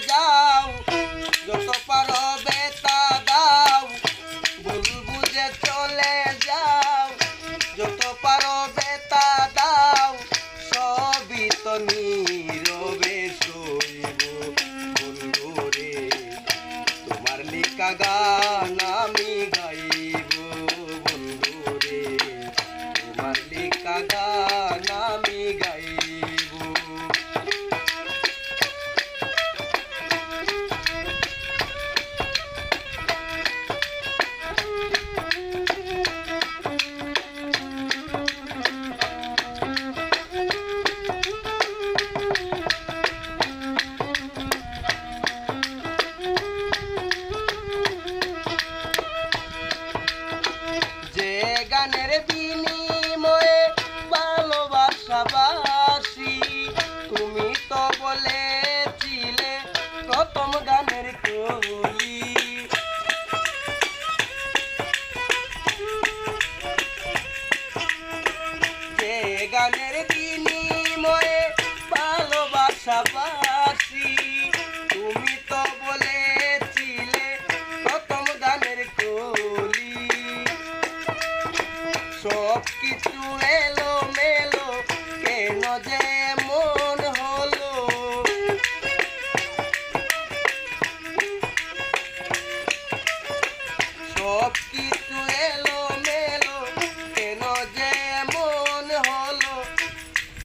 যাও যত পারো বেতা দাও ভুল বুঝে চলে যাও যত পারো বেতা দাও সবই তো নীরবে সইব বন্ধু রে তোমার লিখা গান আমি গাইব বন্ধু রে তোমার লিখা গান আমি গাইব। গানের বিনিময়ে ভালোবাসাবাসি তুমি তো বলেছিলে প্রথম গানের কলি যে গানের বিনিময়ে ভালোবাসাবাসি তুমি তো বলেছিলে প্রথম গানের কলি সব কিছু